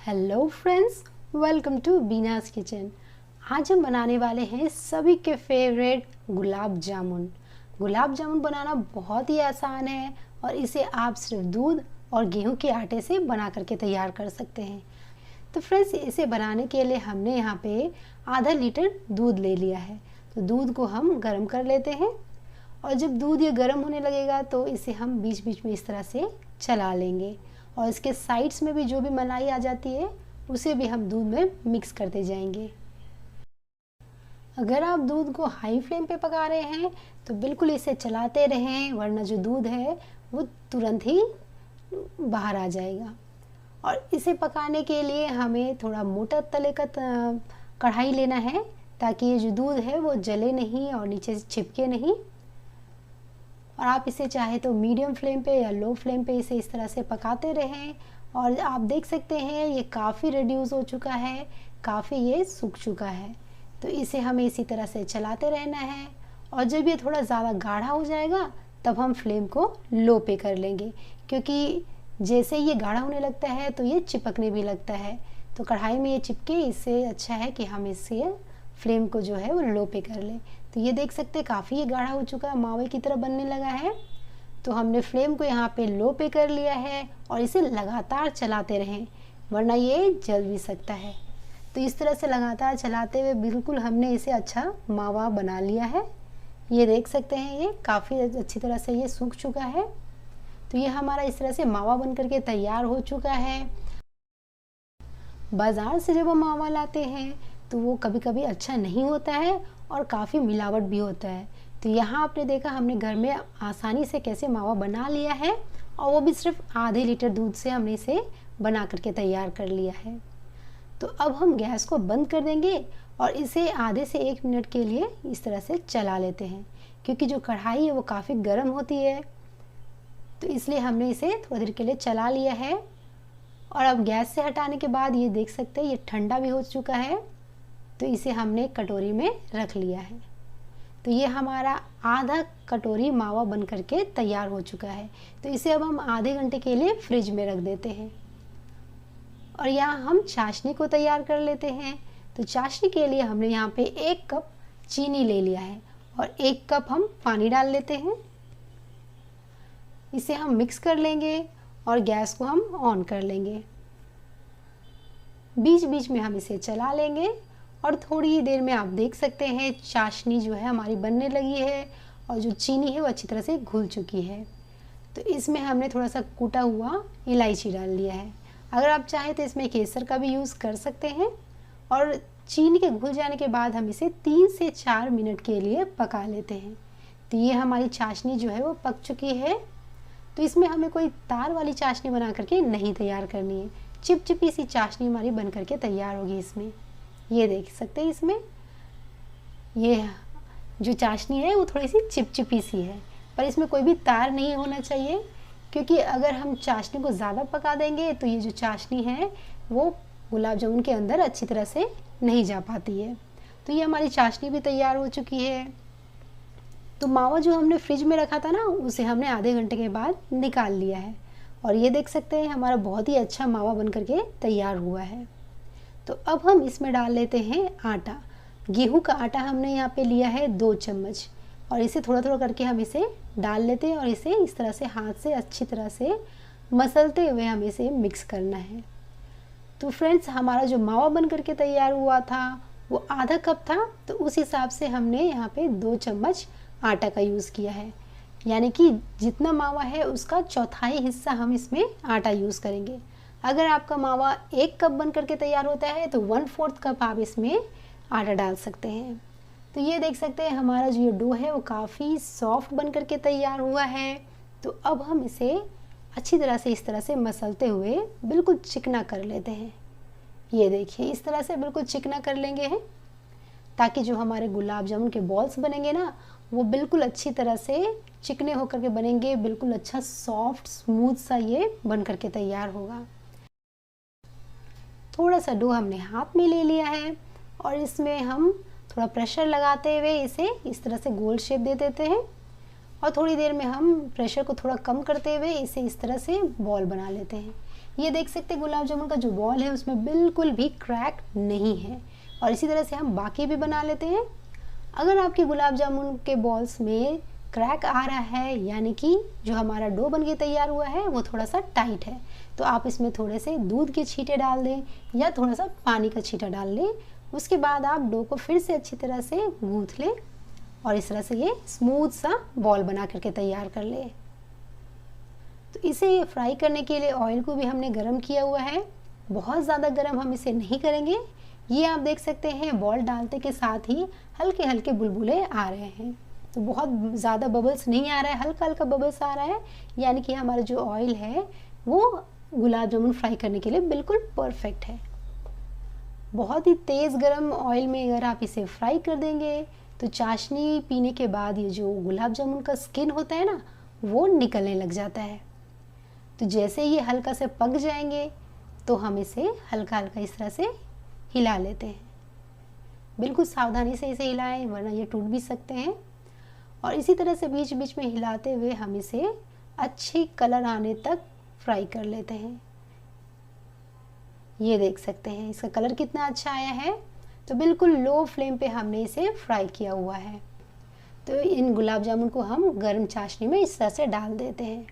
Hello friends, welcome to Beena's kitchen. आज हम बनाने वाले हैं सभी के फेवरेट गुलाब जामुन। गुलाब जामुन बनाना बहुत ही आसान है और इसे आप सिर्फ दूध और गेहूं के आटे से बना करके तैयार कर सकते हैं। तो फ्रेंड्स, इसे बनाने के लिए हमने यहाँ पे आधा लीटर दूध ले लिया है। तो दूध को हम गर्म कर लेते हैं और जब दूध ये गर्म होने लगेगा तो इसे हम बीच बीच में इस तरह से चला लेंगे और इसके साइड्स में भी जो भी मलाई आ जाती है उसे भी हम दूध में मिक्स करते जाएंगे। अगर आप दूध को हाई फ्लेम पे पका रहे हैं तो बिल्कुल इसे चलाते रहें, वरना जो दूध है वो तुरंत ही बाहर आ जाएगा। और इसे पकाने के लिए हमें थोड़ा मोटा तले का कढ़ाई लेना है ताकि ये जो दूध है वो जले नहीं और नीचे से चिपके नहीं। और आप इसे चाहे तो मीडियम फ्लेम पे या लो फ्लेम पे इसे इस तरह से पकाते रहें। और आप देख सकते हैं ये काफ़ी रिड्यूस हो चुका है, काफ़ी ये सूख चुका है। तो इसे हमें इसी तरह से चलाते रहना है और जब ये थोड़ा ज़्यादा गाढ़ा हो जाएगा तब हम फ्लेम को लो पे कर लेंगे, क्योंकि जैसे ये गाढ़ा होने लगता है तो ये चिपकने भी लगता है। तो कढ़ाई में ये चिपके, इससे अच्छा है कि हम इससे फ्लेम को जो है वो लो पे कर लें। तो ये देख सकते हैं काफ़ी ये गाढ़ा हो चुका है, मावे की तरह बनने लगा है। तो हमने फ्लेम को यहाँ पे लो पे कर लिया है और इसे लगातार चलाते रहें, वरना ये जल भी सकता है। तो इस तरह से लगातार चलाते हुए बिल्कुल हमने इसे अच्छा मावा बना लिया है। ये देख सकते हैं ये काफ़ी अच्छी तरह से ये सूख चुका है। तो ये हमारा इस तरह से मावा बन करके तैयार हो चुका है। बाज़ार से जब हम मावा लाते हैं तो वो कभी कभी अच्छा नहीं होता है और काफ़ी मिलावट भी होता है। तो यहाँ आपने देखा हमने घर में आसानी से कैसे मावा बना लिया है और वो भी सिर्फ आधे लीटर दूध से हमने इसे बना करके तैयार कर लिया है। तो अब हम गैस को बंद कर देंगे और इसे आधे से 1 मिनट के लिए इस तरह से चला लेते हैं, क्योंकि जो कढ़ाई है वो काफ़ी गर्म होती है। तो इसलिए हमने इसे थोड़ी देर के लिए चला लिया है। और अब गैस से हटाने के बाद ये देख सकते हैं ये ठंडा भी हो चुका है। तो इसे हमने कटोरी में रख लिया है। तो ये हमारा आधा कटोरी मावा बन करके तैयार हो चुका है। तो इसे अब हम आधे घंटे के लिए फ्रिज में रख देते हैं। और यहाँ हम चाशनी को तैयार कर लेते हैं। तो चाशनी के लिए हमने यहाँ पे 1 कप चीनी ले लिया है और 1 कप हम पानी डाल लेते हैं। इसे हम मिक्स कर लेंगे और गैस को हम ऑन कर लेंगे। बीच बीच में हम इसे चला लेंगे और थोड़ी ही देर में आप देख सकते हैं चाशनी जो है हमारी बनने लगी है और जो चीनी है वो अच्छी तरह से घुल चुकी है। तो इसमें हमने थोड़ा सा कूटा हुआ इलायची डाल लिया है। अगर आप चाहें तो इसमें केसर का भी यूज़ कर सकते हैं। और चीनी के घुल जाने के बाद हम इसे 3 से 4 मिनट के लिए पका लेते हैं। तो ये हमारी चाशनी जो है वो पक चुकी है। तो इसमें हमें कोई तार वाली चाशनी बना करके नहीं तैयार करनी है, चिपचिपी सी चाशनी हमारी बन करके तैयार होगी इसमें। ये देख सकते हैं इसमें ये जो चाशनी है वो थोड़ी सी चिपचिपी सी है, पर इसमें कोई भी तार नहीं होना चाहिए, क्योंकि अगर हम चाशनी को ज़्यादा पका देंगे तो ये जो चाशनी है वो गुलाब जामुन के अंदर अच्छी तरह से नहीं जा पाती है। तो ये हमारी चाशनी भी तैयार हो चुकी है। तो मावा जो हमने फ्रिज में रखा था ना, उसे हमने आधे घंटे के बाद निकाल लिया है और ये देख सकते हैं हमारा बहुत ही अच्छा मावा बन करके तैयार हुआ है। तो अब हम इसमें डाल लेते हैं आटा। गेहूं का आटा हमने यहाँ पे लिया है 2 चम्मच और इसे थोड़ा थोड़ा करके हम इसे डाल लेते हैं और इसे इस तरह से हाथ से अच्छी तरह से मसलते हुए हम इसे मिक्स करना है। तो फ्रेंड्स, हमारा जो मावा बन करके तैयार हुआ था वो आधा कप था, तो उस हिसाब से हमने यहाँ पे 2 चम्मच आटा का यूज़ किया है, यानी कि जितना मावा है उसका चौथाई हिस्सा हम इसमें आटा यूज़ करेंगे। अगर आपका मावा 1 कप बन करके तैयार होता है तो 1/4 कप आप इसमें आटा डाल सकते हैं। तो ये देख सकते हैं हमारा जो ये डो है वो काफ़ी सॉफ्ट बन करके तैयार हुआ है। तो अब हम इसे अच्छी तरह से इस तरह से मसलते हुए बिल्कुल चिकना कर लेते हैं। ये देखिए इस तरह से बिल्कुल चिकना कर लेंगे हैं, ताकि जो हमारे गुलाब जामुन के बॉल्स बनेंगे ना वो बिल्कुल अच्छी तरह से चिकने होकर के बनेंगे, बिल्कुल अच्छा सॉफ्ट स्मूथ सा ये बन करके तैयार होगा। थोड़ा सा डो हमने हाथ में ले लिया है और इसमें हम थोड़ा प्रेशर लगाते हुए इसे इस तरह से गोल शेप दे देते हैं और थोड़ी देर में हम प्रेशर को थोड़ा कम करते हुए इसे इस तरह से बॉल बना लेते हैं। ये देख सकते हैं गुलाब जामुन का जो बॉल है उसमें बिल्कुल भी क्रैक नहीं है। और इसी तरह से हम बाकी भी बना लेते हैं। अगर आपके गुलाब जामुन के बॉल्स में क्रैक आ रहा है, यानी कि जो हमारा डो बन के तैयार हुआ है वो थोड़ा सा टाइट है, तो आप इसमें थोड़े से दूध के छींटे डाल दें या थोड़ा सा पानी का छींटा डाल लें। उसके बाद आप डो को फिर से अच्छी तरह से गूंथ लें और इस तरह से ये स्मूथ सा बॉल बना करके तैयार कर लें। तो इसे फ्राई करने के लिए ऑयल को भी हमने गरम किया हुआ है। बहुत ज़्यादा गरम हम इसे नहीं करेंगे। ये आप देख सकते हैं बॉल डालते के साथ ही हल्के हल्के बुलबुले आ रहे हैं। तो बहुत ज़्यादा बबल्स नहीं आ रहा है, हल्का हल्का बबल्स आ रहा है, यानी कि हमारा जो ऑयल है वो गुलाब जामुन फ्राई करने के लिए बिल्कुल परफेक्ट है। बहुत ही तेज़ गरम ऑयल में अगर आप इसे फ्राई कर देंगे तो चाशनी पीने के बाद ये जो गुलाब जामुन का स्किन होता है ना, वो निकलने लग जाता है। तो जैसे ये हल्का से पक जाएंगे तो हम इसे हल्का हल्का इस तरह से हिला लेते हैं। बिल्कुल सावधानी से इसे हिलाएं, वरना ये टूट भी सकते हैं। और इसी तरह से बीच बीच में हिलाते हुए हम इसे अच्छी कलर आने तक फ्राई कर लेते हैं। ये देख सकते हैं इसका कलर कितना अच्छा आया है। तो बिल्कुल लो फ्लेम पे हमने इसे फ्राई किया हुआ है। तो इन गुलाब जामुन को हम गर्म चाशनी में इस तरह से डाल देते हैं।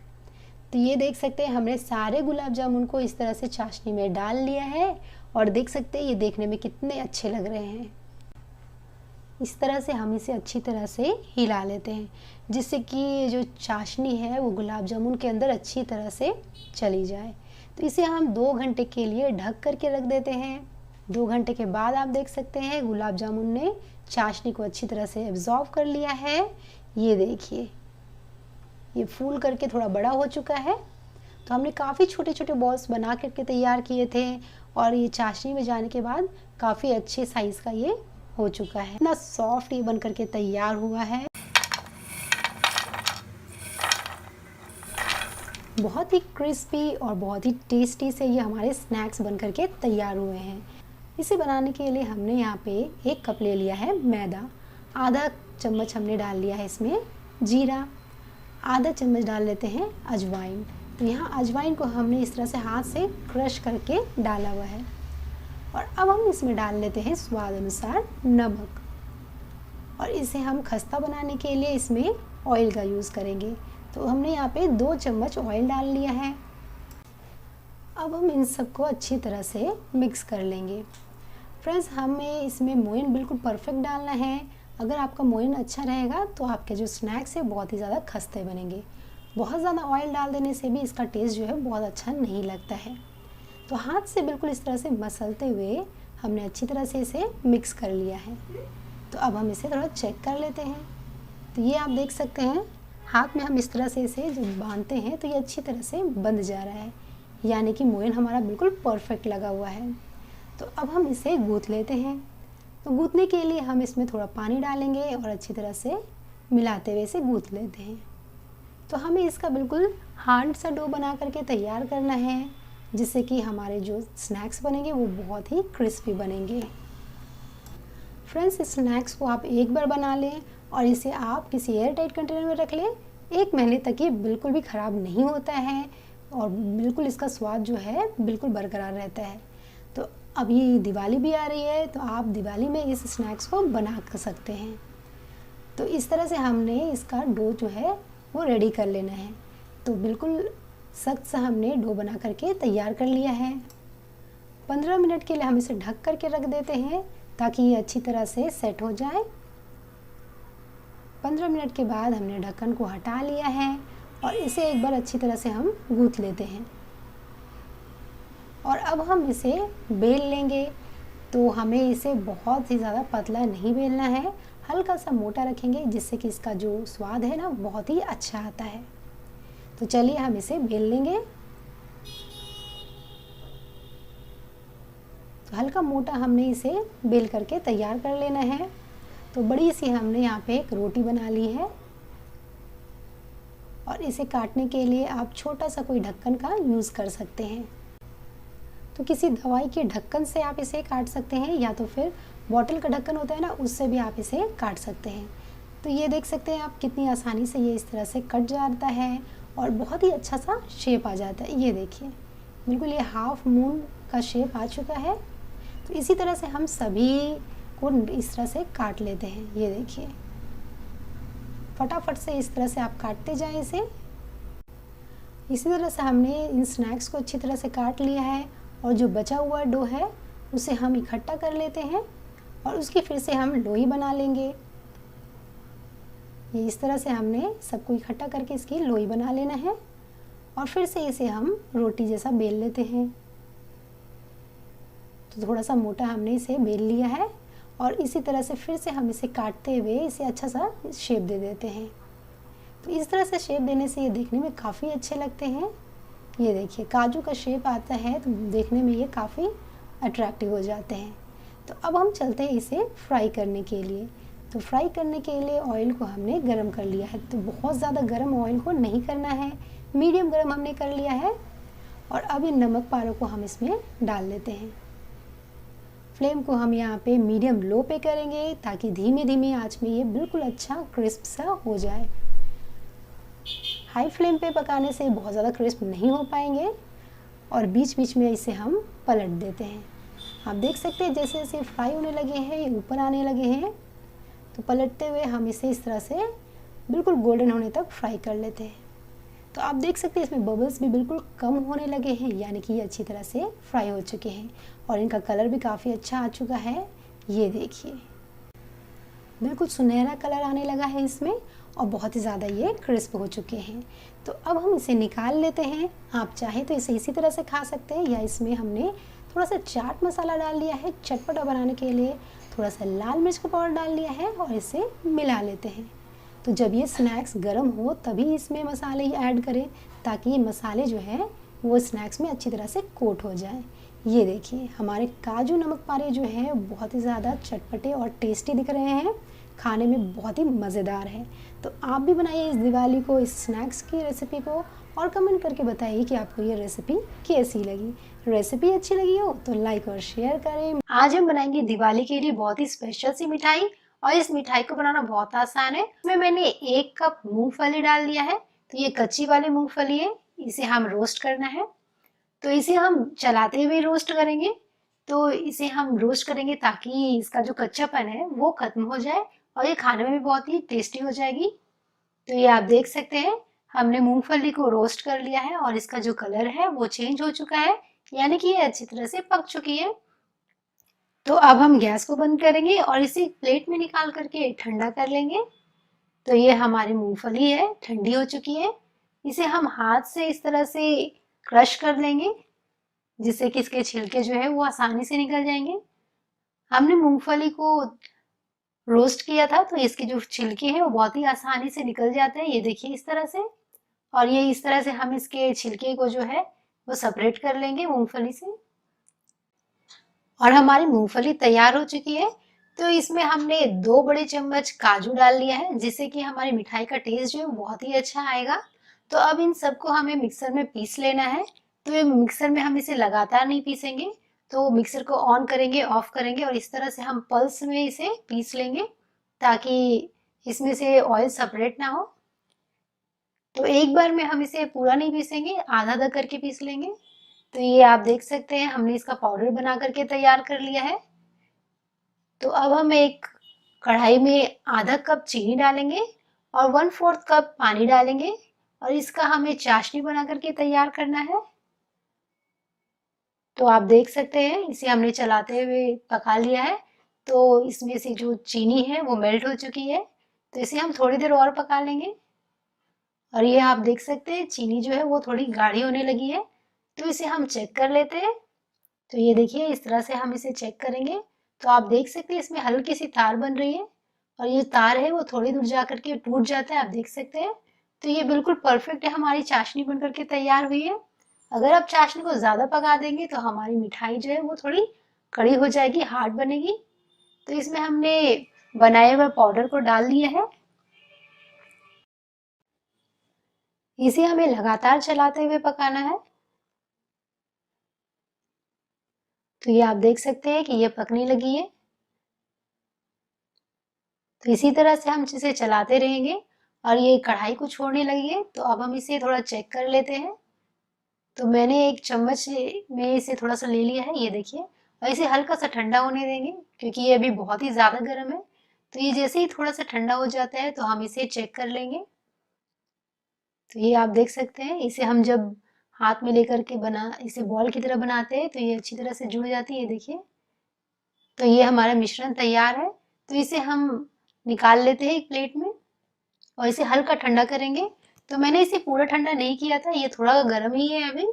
तो ये देख सकते हैं हमने सारे गुलाब जामुन को इस तरह से चाशनी में डाल लिया है और देख सकते हैं ये देखने में कितने अच्छे लग रहे हैं। इस तरह से हम इसे अच्छी तरह से हिला लेते हैं, जिससे कि ये जो चाशनी है वो गुलाब जामुन के अंदर अच्छी तरह से चली जाए। तो इसे हम 2 घंटे के लिए ढक करके रख देते हैं। 2 घंटे के बाद आप देख सकते हैं गुलाब जामुन ने चाशनी को अच्छी तरह से एब्जॉर्व कर लिया है। ये देखिए ये फूल करके थोड़ा बड़ा हो चुका है। तो हमने काफ़ी छोटे छोटे बॉल्स बना करके तैयार किए थे और ये चाशनी में जाने के बाद काफ़ी अच्छे साइज़ का ये हो चुका है। इतना सॉफ्ट ये बन करके तैयार हुआ है। बहुत ही क्रिस्पी और बहुत ही टेस्टी से ये हमारे स्नैक्स बन करके तैयार हुए हैं। इसे बनाने के लिए हमने यहाँ पे 1 कप ले लिया है मैदा, आधा चम्मच हमने डाल लिया है इसमें जीरा, आधा चम्मच डाल लेते हैं अजवाइन। तो यहाँ अजवाइन को हमने इस तरह से हाथ से क्रश करके डाला हुआ है। और अब हम इसमें डाल लेते हैं स्वाद अनुसार नमक। और इसे हम खस्ता बनाने के लिए इसमें ऑयल का यूज़ करेंगे। तो हमने यहाँ पे 2 चम्मच ऑयल डाल लिया है। अब हम इन सबको अच्छी तरह से मिक्स कर लेंगे। फ्रेंड्स, हमें इसमें मोइन बिल्कुल परफेक्ट डालना है। अगर आपका मोइन अच्छा रहेगा तो आपके जो स्नैक्स है बहुत ही ज़्यादा खस्ते बनेंगे। बहुत ज़्यादा ऑयल डाल देने से भी इसका टेस्ट जो है बहुत अच्छा नहीं लगता है। तो हाथ से बिल्कुल इस तरह से मसलते हुए हमने अच्छी तरह से इसे मिक्स कर लिया है। तो अब हम इसे थोड़ा चेक कर लेते हैं। तो ये आप देख सकते हैं हाथ में हम इस तरह से इसे जब बांधते हैं तो ये अच्छी तरह से बंध जा रहा है, यानी कि मोइन हमारा बिल्कुल परफेक्ट लगा हुआ है। तो अब हम इसे गूँथ लेते हैं। तो गूँथने के लिए हम इसमें थोड़ा पानी डालेंगे और अच्छी तरह से मिलाते हुए इसे गूँथ लेते हैं। तो हमें इसका बिल्कुल हार्ड सा डो बना करके तैयार करना है, जिससे कि हमारे जो स्नैक्स बनेंगे वो बहुत ही क्रिस्पी बनेंगे। फ्रेंड्स, इस स्नैक्स को आप एक बार बना लें और इसे आप किसी एयर टाइट कंटेनर में रख लें। 1 महीने तक ये बिल्कुल भी ख़राब नहीं होता है और बिल्कुल इसका स्वाद जो है बिल्कुल बरकरार रहता है। तो अब ये दिवाली भी आ रही है, तो आप दिवाली में इस स्नैक्स को बना कर सकते हैं। तो इस तरह से हमने इसका डो जो है वो रेडी कर लेना है। तो बिल्कुल सख्त सा हमने डो बना करके तैयार कर लिया है। 15 मिनट के लिए हम इसे ढक करके रख देते हैं ताकि ये अच्छी तरह से सेट हो जाए। 15 मिनट के बाद हमने ढक्कन को हटा लिया है और इसे एक बार अच्छी तरह से हम गूँथ लेते हैं। और अब हम इसे बेल लेंगे। तो हमें इसे बहुत ही ज़्यादा पतला नहीं बेलना है, हल्का सा मोटा रखेंगे, जिससे कि इसका जो स्वाद है ना बहुत ही अच्छा आता है। तो चलिए हम इसे बेल लेंगे। तो हल्का मोटा हमने इसे बेल करके तैयार कर लेना है। तो बड़ी सी हमने यहाँ पे एक रोटी बना ली है और इसे काटने के लिए आप छोटा सा कोई ढक्कन का यूज़ कर सकते हैं। तो किसी दवाई के ढक्कन से आप इसे काट सकते हैं या तो फिर बॉटल का ढक्कन होता है ना, उससे भी आप इसे काट सकते हैं। तो ये देख सकते हैं आप कितनी आसानी से ये इस तरह से कट जाता है और बहुत ही अच्छा सा शेप आ जाता है। ये देखिए बिल्कुल ये हाफ मून का शेप आ चुका है। तो इसी तरह से हम सभी को इस तरह से काट लेते हैं। ये देखिए, फटाफट से इस तरह से आप काटते जाएं इसे। इसी तरह से हमने इन स्नैक्स को अच्छी तरह से काट लिया है और जो बचा हुआ डो है उसे हम इकट्ठा कर लेते हैं और उसकी फिर से हम लोई बना लेंगे। ये इस तरह से हमने सबको इकट्ठा करके इसकी लोई बना लेना है और फिर से इसे हम रोटी जैसा बेल लेते हैं। तो थोड़ा सा मोटा हमने इसे बेल लिया है और इसी तरह से फिर से हम इसे काटते हुए इसे अच्छा सा शेप दे देते हैं। तो इस तरह से शेप देने से ये देखने में काफ़ी अच्छे लगते हैं। ये देखिए, काजू का शेप आता है तो देखने में ये काफ़ी अट्रैक्टिव हो जाते हैं। तो अब हम चलते हैं इसे फ्राई करने के लिए। तो फ्राई करने के लिए ऑयल को हमने गरम कर लिया है। तो बहुत ज़्यादा गरम ऑयल को नहीं करना है, मीडियम गरम हमने कर लिया है। और अब इन नमक पारों को हम इसमें डाल लेते हैं। फ्लेम को हम यहाँ पे मीडियम लो पे करेंगे ताकि धीमे धीमे आंच में ये बिल्कुल अच्छा क्रिस्प सा हो जाए। हाई फ्लेम पे पकाने से बहुत ज़्यादा क्रिस्प नहीं हो पाएंगे और बीच बीच में इसे हम पलट देते हैं। आप देख सकते हैं जैसे जैसे फ्राई होने लगे हैं, ये ऊपर आने लगे हैं, तो पलटते हुए हम इसे इस तरह से बिल्कुल गोल्डन होने तक फ्राई कर लेते हैं। तो आप देख सकते हैं इसमें बबल्स भी बिल्कुल कम होने लगे हैं, यानी कि ये अच्छी तरह से फ्राई हो चुके हैं और इनका कलर भी काफ़ी अच्छा आ चुका है। ये देखिए, बिल्कुल सुनहरा कलर आने लगा है इसमें और बहुत ही ज़्यादा ये क्रिस्प हो चुके हैं। तो अब हम इसे निकाल लेते हैं। आप चाहे तो इसे इसी तरह से खा सकते हैं या इसमें हमने थोड़ा सा चाट मसाला डाल लिया है चटपटा बनाने के लिए, थोड़ा सा लाल मिर्च का पाउडर डाल लिया है और इसे मिला लेते हैं। तो जब ये स्नैक्स गर्म हो तभी इसमें मसाले ऐड करें ताकि ये मसाले जो है वो स्नैक्स में अच्छी तरह से कोट हो जाए। ये देखिए, हमारे काजू नमक पारे जो है बहुत ही ज़्यादा चटपटे और टेस्टी दिख रहे हैं, खाने में बहुत ही मज़ेदार है। तो आप भी बनाइए इस दिवाली को इस स्नैक्स की रेसिपी को और कमेंट करके बताइए कि आपको ये रेसिपी कैसी लगी। रेसिपी अच्छी लगी हो तो लाइक और शेयर करें। आज हम बनाएंगे दिवाली के लिए बहुत ही स्पेशल सी मिठाई और इस मिठाई को बनाना बहुत आसान है। इसमें मैंने 1 कप मूंगफली डाल दिया है। तो ये कच्ची वाली मूंगफली है, इसे हम रोस्ट करना है। तो इसे हम चलाते हुए रोस्ट करेंगे। तो इसे हम रोस्ट करेंगे ताकि इसका जो कच्चापन है वो खत्म हो जाए और ये खाने में भी बहुत ही टेस्टी हो जाएगी। तो ये आप देख सकते हैं हमने मूंगफली को रोस्ट कर लिया है और इसका जो कलर है वो चेंज हो चुका है, यानी कि ये अच्छी तरह से पक चुकी है। तो अब हम गैस को बंद करेंगे और इसे प्लेट में निकाल करके ठंडा कर लेंगे। तो ये हमारी मूंगफली है, ठंडी हो चुकी है। इसे हम हाथ से इस तरह से क्रश कर लेंगे जिससे कि इसके छिलके जो है वो आसानी से निकल जाएंगे। हमने मूंगफली को रोस्ट किया था तो इसके जो छिलके हैं वो बहुत ही आसानी से निकल जाते हैं। ये देखिए इस तरह से, और ये इस तरह से हम इसके छिलके को जो है वो सेपरेट कर लेंगे मूंगफली से। और हमारी मूंगफली तैयार हो चुकी है। तो इसमें हमने 2 बड़े चम्मच काजू डाल लिया है जिससे कि हमारी मिठाई का टेस्ट जो है बहुत ही अच्छा आएगा। तो अब इन सबको हमें मिक्सर में पीस लेना है। तो ये मिक्सर में हम इसे लगातार नहीं पीसेंगे, तो मिक्सर को ऑन करेंगे, ऑफ करेंगे और इस तरह से हम पल्स में इसे पीस लेंगे ताकि इसमें से ऑयल सेपरेट ना हो। तो एक बार में हम इसे पूरा नहीं पीसेंगे, आधा आधा करके पीस लेंगे। तो ये आप देख सकते हैं हमने इसका पाउडर बना करके तैयार कर लिया है। तो अब हम एक कढ़ाई में आधा कप चीनी डालेंगे और 1/4 कप पानी डालेंगे और इसका हमें चाशनी बना करके तैयार करना है। तो आप देख सकते हैं इसे हमने चलाते हुए पका लिया है। तो इसमें से जो चीनी है वो मेल्ट हो चुकी है। तो इसे हम थोड़ी देर और पका लेंगे और ये आप देख सकते हैं चीनी जो है वो थोड़ी गाढ़ी होने लगी है। तो इसे हम चेक कर लेते हैं। तो ये देखिए इस तरह से हम इसे चेक करेंगे। तो आप देख सकते हैं इसमें हल्की सी तार बन रही है और ये तार है वो थोड़ी दूर जा करके टूट जाता है, आप देख सकते हैं। तो ये बिल्कुल परफेक्ट है, हमारी चाशनी बन करके तैयार हुई है। अगर आप चाशनी को ज्यादा पका देंगे तो हमारी मिठाई जो है वो थोड़ी कड़ी हो जाएगी, हार्ड बनेगी। तो इसमें हमने बनाए हुए पाउडर को डाल दिया है। इसे हमें लगातार चलाते हुए पकाना है। तो ये आप देख सकते हैं कि ये पकने लगी है। तो इसी तरह से हम इसे चलाते रहेंगे और ये कढ़ाई को छोड़ने लगी है। तो अब हम इसे थोड़ा चेक कर लेते हैं। तो मैंने एक चम्मच में इसे थोड़ा सा ले लिया है, ये देखिए। और इसे हल्का सा ठंडा होने देंगे क्योंकि ये अभी बहुत ही ज़्यादा गर्म है। तो ये जैसे ही थोड़ा सा ठंडा हो जाता है तो हम इसे चेक कर लेंगे। तो ये आप देख सकते हैं, इसे हम जब हाथ में लेकर के इसे बॉल की तरह बनाते हैं तो ये अच्छी तरह से जुड़ जाती है, ये देखिए। तो ये हमारा मिश्रण तैयार है। तो इसे हम निकाल लेते हैं एक प्लेट में और इसे हल्का ठंडा करेंगे। तो मैंने इसे पूरा ठंडा नहीं किया था, ये थोड़ा गर्म ही है अभी।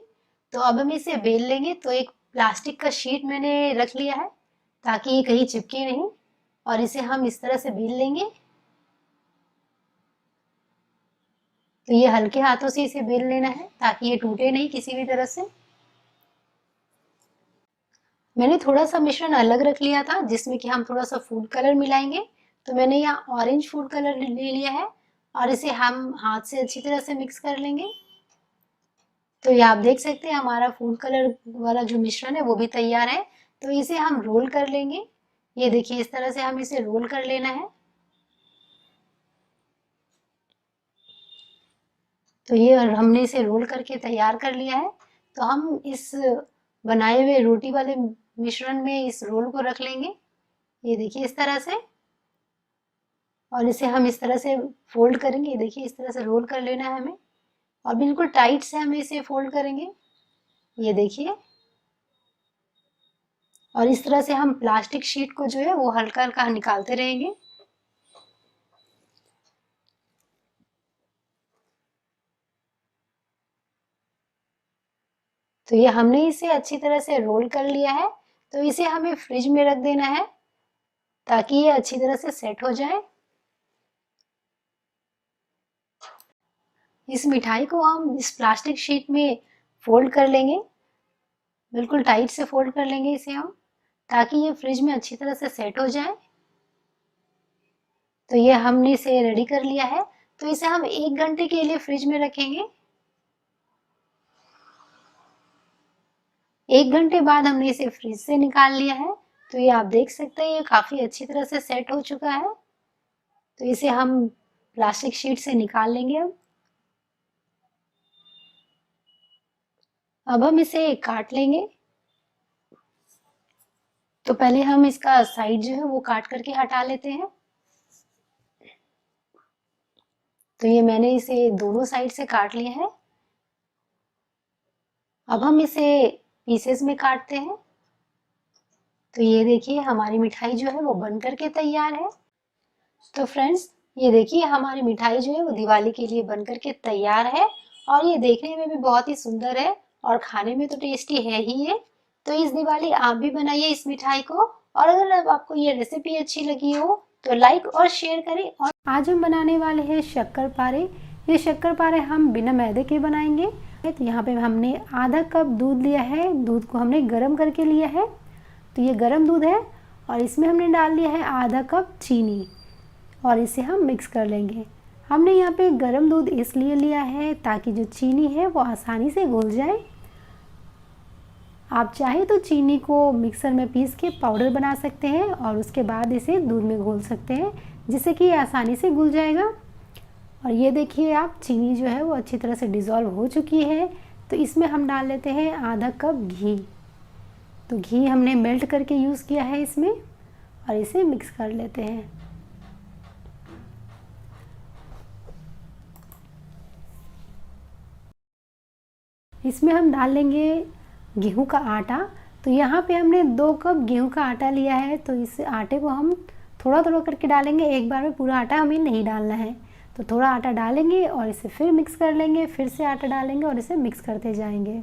तो अब हम इसे बेल लेंगे। तो एक प्लास्टिक का शीट मैंने रख लिया है ताकि ये कहीं चिपके नहीं, और इसे हम इस तरह से बेल लेंगे। तो ये हल्के हाथों से इसे बेल लेना है ताकि ये टूटे नहीं किसी भी तरह से। मैंने थोड़ा सा मिश्रण अलग रख लिया था जिसमें कि हम थोड़ा सा फूड कलर मिलाएंगे। तो मैंने यहाँ ऑरेंज फूड कलर ले लिया है और इसे हम हाथ से अच्छी तरह से मिक्स कर लेंगे। तो ये आप देख सकते हैं हमारा फूड कलर वाला जो मिश्रण है वो भी तैयार है। तो इसे हम रोल कर लेंगे। ये देखिए, इस तरह से हम इसे रोल कर लेना है। तो ये हमने इसे रोल करके तैयार कर लिया है। तो हम इस बनाए हुए रोटी वाले मिश्रण में इस रोल को रख लेंगे, ये देखिए इस तरह से। और इसे हम इस तरह से फोल्ड करेंगे, ये देखिए इस तरह से रोल कर लेना है हमें। और बिल्कुल टाइट से हम इसे फोल्ड करेंगे, ये देखिए। और इस तरह से हम प्लास्टिक शीट को जो है वो हल्का हल्का निकालते रहेंगे। तो ये हमने इसे अच्छी तरह से रोल कर लिया है। तो इसे हमें फ्रिज में रख देना है ताकि ये अच्छी तरह से सेट हो जाए। इस मिठाई को हम इस प्लास्टिक शीट में फोल्ड कर लेंगे, बिल्कुल टाइट से फोल्ड कर लेंगे इसे हम, ताकि ये फ्रिज में अच्छी तरह से सेट हो जाए। तो ये हमने इसे रेडी कर लिया है। तो इसे हम 1 घंटे के लिए फ्रिज में रखेंगे। 1 घंटे बाद हमने इसे फ्रिज से निकाल लिया है। तो ये आप देख सकते हैं ये काफी अच्छी तरह से सेट हो चुका है। तो इसे हम प्लास्टिक शीट से निकाल लेंगे। अब हम इसे काट लेंगे। तो पहले हम इसका साइड जो है वो काट करके हटा लेते हैं। तो ये मैंने इसे दोनों साइड से काट लिया है। अब हम इसे पीसेस में काटते हैं। तो ये देखिए हमारी मिठाई जो है वो बन करके तैयार है। तो फ्रेंड्स, ये देखिए हमारी मिठाई जो है वो दिवाली के लिए बन करके तैयार है। और ये देखने में भी बहुत ही सुंदर है और खाने में तो टेस्टी है ही है। तो इस दिवाली आप भी बनाइए इस मिठाई को। और अगर अब आपको ये रेसिपी अच्छी लगी हो तो लाइक और शेयर करें। और आज हम बनाने वाले हैं शक्कर पारे। ये शक्कर पारे हम बिना मैदे के बनाएंगे। तो यहाँ पे हमने आधा कप दूध लिया है। दूध को हमने गर्म करके लिया है। तो ये गर्म दूध है और इसमें हमने डाल लिया है आधा कप चीनी और इसे हम मिक्स कर लेंगे। हमने यहाँ पे गर्म दूध इसलिए लिया है ताकि जो चीनी है वो आसानी से घुल जाए। आप चाहे तो चीनी को मिक्सर में पीस के पाउडर बना सकते हैं और उसके बाद इसे दूध में घोल सकते हैं, जिससे कि ये आसानी से घुल जाएगा। और ये देखिए आप, चीनी जो है वो अच्छी तरह से डिज़ोल्व हो चुकी है। तो इसमें हम डाल लेते हैं आधा कप घी। तो घी हमने मेल्ट करके यूज़ किया है इसमें और इसे मिक्स कर लेते हैं। इसमें हम डाल लेंगे गेहूं का आटा। तो यहाँ पे हमने 2 कप गेहूं का आटा लिया है। तो इस आटे को हम थोड़ा थोड़ा करके डालेंगे, एक बार में पूरा आटा हमें नहीं डालना है। तो थोड़ा आटा डालेंगे और इसे फिर मिक्स कर लेंगे, फिर से आटा डालेंगे और इसे मिक्स करते जाएंगे।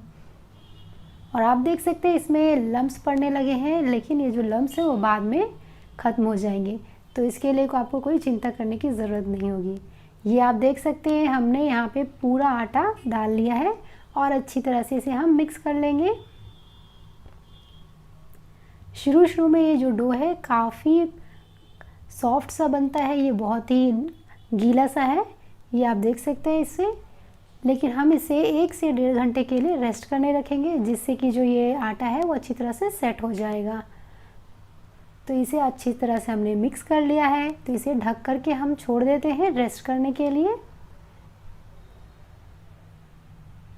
और आप देख सकते हैं इसमें लम्स पड़ने लगे हैं, लेकिन ये जो लम्स है वो बाद में ख़त्म हो जाएंगे। तो इसके लिए आपको कोई चिंता करने की ज़रूरत नहीं होगी। ये आप देख सकते हैं हमने यहाँ पे पूरा आटा डाल लिया है और अच्छी तरह से इसे हम मिक्स कर लेंगे। शुरू में ये जो डो है काफ़ी सॉफ्ट सा बनता है, ये बहुत ही गीला सा है, ये आप देख सकते हैं इससे। लेकिन हम इसे 1 से 1.5 घंटे के लिए रेस्ट करने रखेंगे, जिससे कि जो ये आटा है वो अच्छी तरह से सेट हो जाएगा। तो इसे अच्छी तरह से हमने मिक्स कर लिया है। तो इसे ढक करके हम छोड़ देते हैं रेस्ट करने के लिए।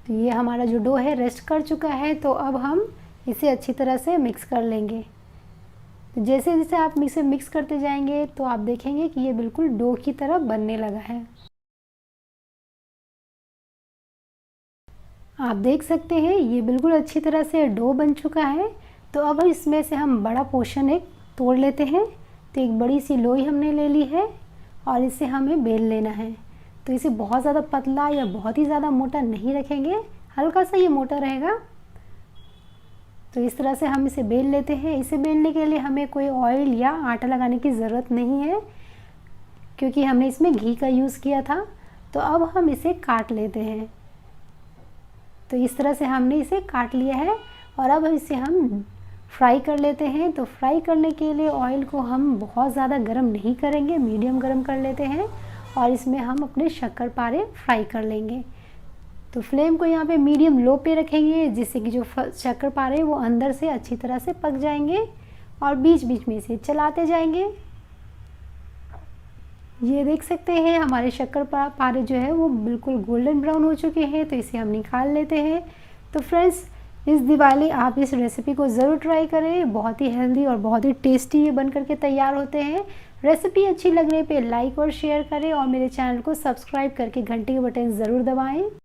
तो ये हमारा जो डो है रेस्ट कर चुका है, तो अब हम इसे अच्छी तरह से मिक्स कर लेंगे। तो जैसे जैसे आप इसे मिक्स करते जाएंगे तो आप देखेंगे कि ये बिल्कुल डो की तरह बनने लगा है। आप देख सकते हैं ये बिल्कुल अच्छी तरह से डो बन चुका है। तो अब इसमें से हम बड़ा पोर्शन एक तोड़ लेते हैं। तो एक बड़ी सी लोई हमने ले ली है और इसे हमें बेल लेना है। तो इसे बहुत ज़्यादा पतला या बहुत ही ज़्यादा मोटा नहीं रखेंगे, हल्का सा ये मोटा रहेगा। तो इस तरह से हम इसे बेल लेते हैं। इसे बेलने के लिए हमें कोई ऑयल या आटा लगाने की ज़रूरत नहीं है, क्योंकि हमने इसमें घी का यूज़ किया था। तो अब हम इसे काट लेते हैं। तो इस तरह से हमने इसे काट लिया है और अब इसे हम फ्राई कर लेते हैं। तो फ्राई करने के लिए ऑयल को हम बहुत ज़्यादा गर्म नहीं करेंगे, मीडियम गर्म कर लेते हैं और इसमें हम अपने शक्करपारे फ्राई कर लेंगे। तो फ्लेम को यहाँ पे मीडियम लो पे रखेंगे, जिससे कि जो शक्करपारे वो अंदर से अच्छी तरह से पक जाएंगे और बीच बीच में इसे चलाते जाएंगे। ये देख सकते हैं हमारे शक्करपारे जो है वो बिल्कुल गोल्डन ब्राउन हो चुके हैं। तो इसे हम निकाल लेते हैं। तो फ्रेंड्स, इस दिवाली आप इस रेसिपी को ज़रूर ट्राई करें। बहुत ही हेल्दी और बहुत ही टेस्टी ये बन करके तैयार होते हैं। रेसिपी अच्छी लगने पे लाइक और शेयर करें और मेरे चैनल को सब्सक्राइब करके घंटी के बटन ज़रूर दबाएं।